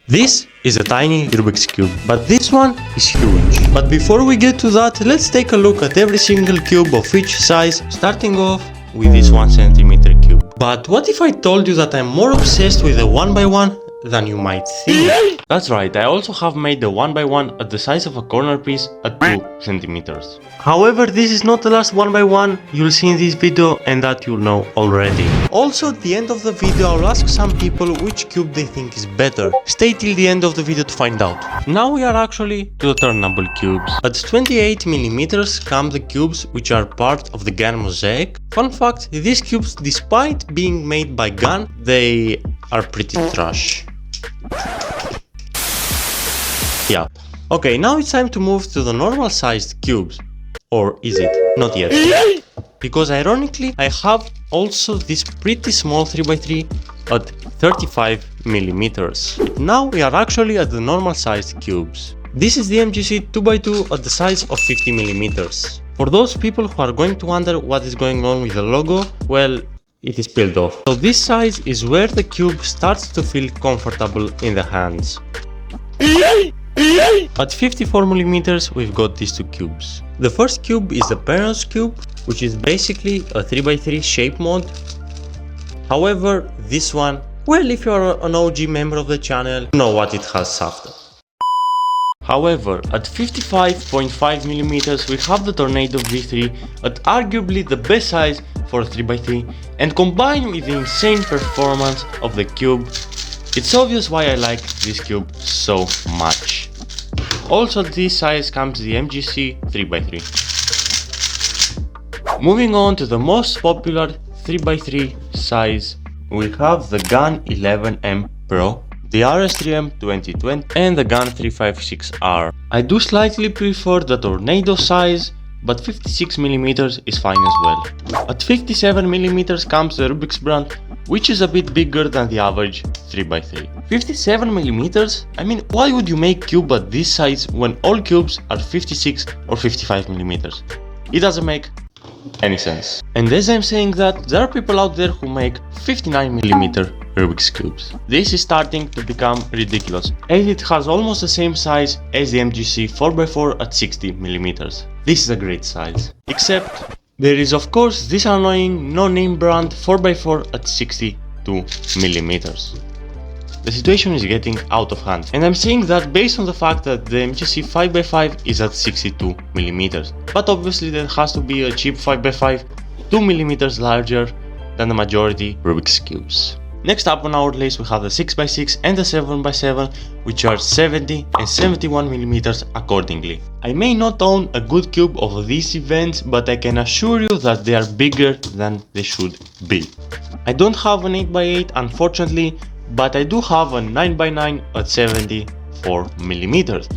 This is a tiny Rubik's Cube, but this one is huge. But before we get to that, let's take a look at every single cube of each size, starting off with this 1 centimeter cube. But what if I told you that I'm more obsessed with the 1x1 than you might think? That's right, I also have made the 1x1 at the size of a corner piece at 2 centimeters. However, this is not the last 1x1 you'll see in this video, and that you'll know already. Also, at the end of the video I'll ask some people which cube they think is better. Stay till the end of the video to find out. Now we are actually to the turnable cubes. At 28mm come the cubes which are part of the GAN mosaic. Fun fact, these cubes, despite being made by GAN, they are pretty trash. Yeah. Okay, now it's time to move to the normal sized cubes. Or is it? Not yet. Because ironically, I have also this pretty small 3x3 at 35mm. Now we are actually at the normal sized cubes. This is the MGC 2x2 at the size of 50mm. For those people who are going to wonder what is going on with the logo, well, it is peeled off. So this size is where the cube starts to feel comfortable in the hands. At 54mm we've got these two cubes. The first cube is the parents cube, which is basically a 3x3 shape mod. However, this one, well, if you are an OG member of the channel, you know what it has suffered. However, at 55.5mm we have the Tornado V3 at arguably the best size for a 3x3, and combined with the insane performance of the cube, it's obvious why I like this cube so much. Also at this size comes the MGC 3x3. Moving on to the most popular 3x3 size, we have the GAN 11M Pro, the RS3M 2020 and the GAN 356R. I do slightly prefer the Tornado size, but 56mm is fine as well. At 57mm comes the Rubik's brand, which is a bit bigger than the average 3x3. 57mm? I mean, why would you make cube at this size when all cubes are 56 or 55mm? It doesn't make any sense. And as I'm saying that, there are people out there who make 59mm Rubik's cubes. This is starting to become ridiculous, as it has almost the same size as the MGC 4x4 at 60mm. This is a great size. Except, there is of course this annoying no-name brand 4x4 at 62mm. The situation is getting out of hand, and I'm saying that based on the fact that the MGC 5x5 is at 62mm, but obviously there has to be a cheap 5x5 2mm larger than the majority Rubik's cubes. Next up on our list we have the 6x6 and the 7x7, which are 70 and 71mm accordingly. I may not own a good cube of these events, but I can assure you that they are bigger than they should be. I don't have an 8x8 unfortunately, but I do have a 9x9 at 74mm.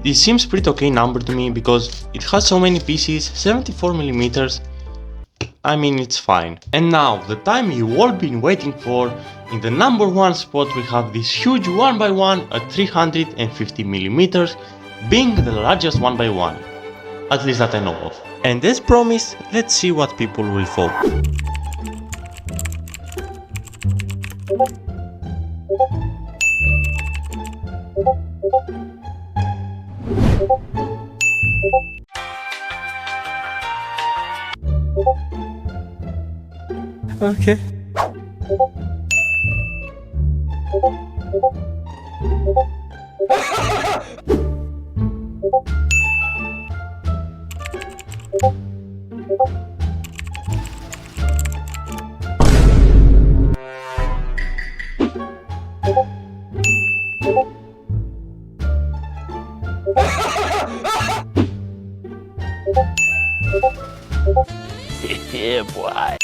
This seems pretty okay number to me because it has so many pieces. 74mm, I mean, it's fine. And now, the time you all been waiting for. In the number one spot we have this huge 1x1 at 350mm, being the largest 1x1, at least that I know of. And as promised, let's see what people will vote. Okay. Yeah, boy.